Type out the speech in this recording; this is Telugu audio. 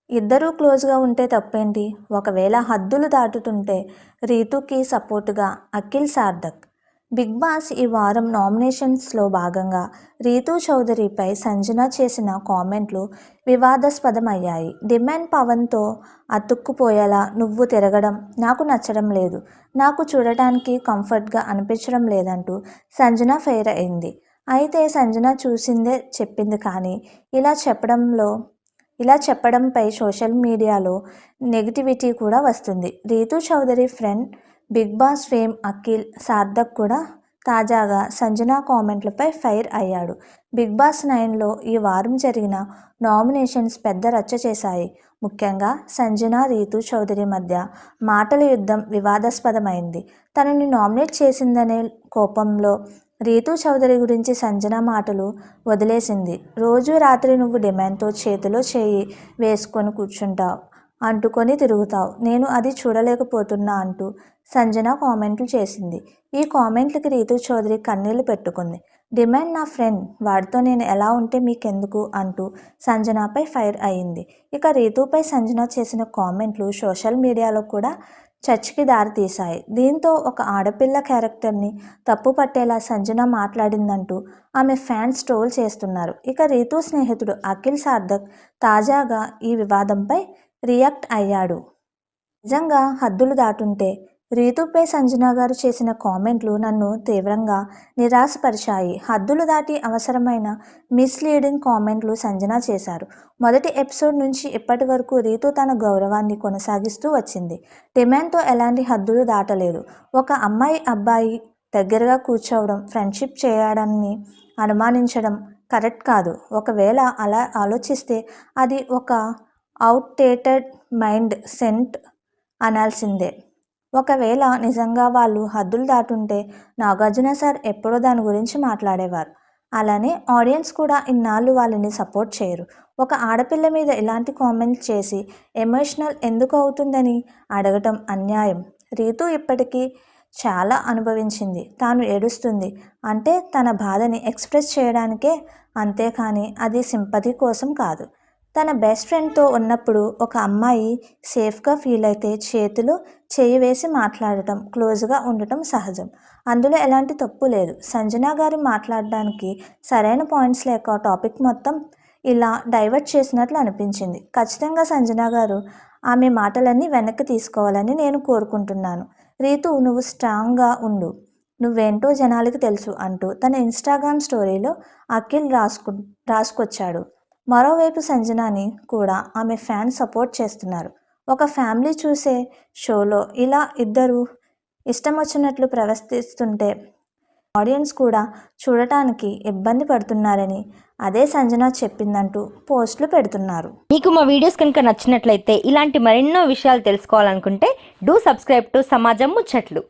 ఇద్దరూ క్లోజ్గా ఉంటే తప్పేంటి? ఒకవేళ హద్దులు దాటుతుంటే రీతూకి సపోర్టుగా అఖిల్ సార్థక్. బిగ్ బాస్ ఈ వారం నామినేషన్స్లో భాగంగా రీతూ చౌదరిపై సంజన చేసిన కామెంట్లు వివాదాస్పదమయ్యాయి. డిమాండ్ పవన్తో అతుక్కుపోయేలా నువ్వు తిరగడం నాకు నచ్చడం లేదు, నాకు చూడటానికి కంఫర్ట్గా అనిపించడం లేదంటూ సంజన ఫైర్ అయింది. అయితే సంజన చూసిందే చెప్పింది, కానీ ఇలా చెప్పడంపై సోషల్ మీడియాలో నెగిటివిటీ కూడా వస్తుంది. రీతూ చౌదరి ఫ్రెండ్, బిగ్ బాస్ ఫేమ్ అఖిల్ సార్థక్ కూడా తాజాగా సంజన కామెంట్లపై ఫైర్ అయ్యాడు. బిగ్ బాస్ 9లో ఈ వారం జరిగిన నామినేషన్స్ పెద్ద రచ్చ చేశాయి. ముఖ్యంగా సంజన, రీతూ చౌదరి మధ్య మాటల యుద్ధం వివాదాస్పదమైంది. తనని నామినేట్ చేసిందనే కోపంలో రీతూ చౌదరి గురించి సంజన మాటలు వదిలేసింది. రోజు రాత్రి నువ్వు డిమాండ్తో చేతిలో చేయి వేసుకొని కూర్చుంటావు, అంటుకొని తిరుగుతావు, నేను అది చూడలేకపోతున్నా అంటూ సంజన కామెంట్లు చేసింది. ఈ కామెంట్లకి రీతూ చౌదరి కన్నీళ్లు పెట్టుకుంది. డిమాండ్ నా ఫ్రెండ్, వాడితో నేను ఎలా ఉంటే మీకెందుకు అంటూ సంజనపై ఫైర్ అయింది. ఇక రీతూపై సంజన చేసిన కామెంట్లు సోషల్ మీడియాలో కూడా చర్చకి దారితీశాయి. దీంతో ఒక ఆడపిల్ల క్యారెక్టర్ని తప్పు పట్టేలా సంజన మాట్లాడిందంటూ ఆమె ఫ్యాన్స్ ట్రోల్ చేస్తున్నారు. ఇక రీతూ స్నేహితుడు అఖిల్ సార్థక్ తాజాగా ఈ వివాదంపై రియాక్ట్ అయ్యాడు. నిజంగా హద్దులు దాటుంటే రీతూపై సంజన గారు చేసిన కామెంట్లు నన్ను తీవ్రంగా నిరాశపరిచాయి. హద్దులు దాటి అవసరమైన మిస్లీడింగ్ కామెంట్లు సంజన చేశారు. మొదటి ఎపిసోడ్ నుంచి ఇప్పటి వరకు రీతూ తన గౌరవాన్ని కొనసాగిస్తూ వచ్చింది. డిమాండ్తో ఎలాంటి హద్దులు దాటలేదు. ఒక అమ్మాయి అబ్బాయి దగ్గరగా కూర్చోవడం, ఫ్రెండ్షిప్ చేయడాన్ని అనుమానించడం కరెక్ట్ కాదు. ఒకవేళ అలా ఆలోచిస్తే అది ఒక అవుట్డేటెడ్ మైండ్ సెట్ అనాల్సిందే. ఒకవేళ నిజంగా వాళ్ళు హద్దులు దాటుంటే నాగార్జున సార్ ఎప్పుడో దాని గురించి మాట్లాడేవారు. అలానే ఆడియన్స్ కూడా ఇన్నాళ్ళు వాళ్ళని సపోర్ట్ చేయరు. ఒక ఆడపిల్ల మీద ఇలాంటి కామెంట్స్ చేసి ఎమోషనల్ ఎందుకు అవుతుందని అడగటం అన్యాయం. రీతూ ఇప్పటికీ చాలా అనుభవించింది. తాను ఏడుస్తుంది అంటే తన బాధని ఎక్స్ప్రెస్ చేయడానికే, అంతేకాని అది సింపతి కోసం కాదు. తన బెస్ట్ ఫ్రెండ్తో ఉన్నప్పుడు ఒక అమ్మాయి సేఫ్గా ఫీల్ అయితే చేతిలో చేయి వేసి మాట్లాడటం, క్లోజ్గా ఉండటం సహజం. అందులో ఎలాంటి తప్పు లేదు. సంజన గారు మాట్లాడడానికి సరైన పాయింట్స్ లేక టాపిక్ మొత్తం ఇలా డైవర్ట్ చేసినట్లు అనిపించింది. ఖచ్చితంగా సంజన గారు ఆమె మాటలన్నీ వెనక్కి తీసుకోవాలని నేను కోరుకుంటున్నాను. రీతూ, నువ్వు స్ట్రాంగ్గా ఉండు, నువ్వేంటో జనాలకి తెలుసు అంటూ తన ఇన్స్టాగ్రామ్ స్టోరీలో అఖిల్ రాసుకొచ్చాడు. మరోవైపు సంజనాని కూడా ఆమె ఫ్యాన్స్ సపోర్ట్ చేస్తున్నారు. ఒక ఫ్యామిలీ చూసే షోలో ఇలా ఇద్దరు ఇష్టం వచ్చినట్లు ప్రవర్తిస్తుంటే ఆడియన్స్ కూడా చూడటానికి ఇబ్బంది పడుతున్నారని అదే సంజన చెప్పిందంటూ పోస్టులు పెడుతున్నారు. మీకు మా వీడియోస్ కనుక నచ్చినట్లయితే ఇలాంటి మరెన్నో విషయాలు తెలుసుకోవాలనుకుంటే డూ సబ్స్క్రైబ్ టు సమాజం ముచ్చట్లు.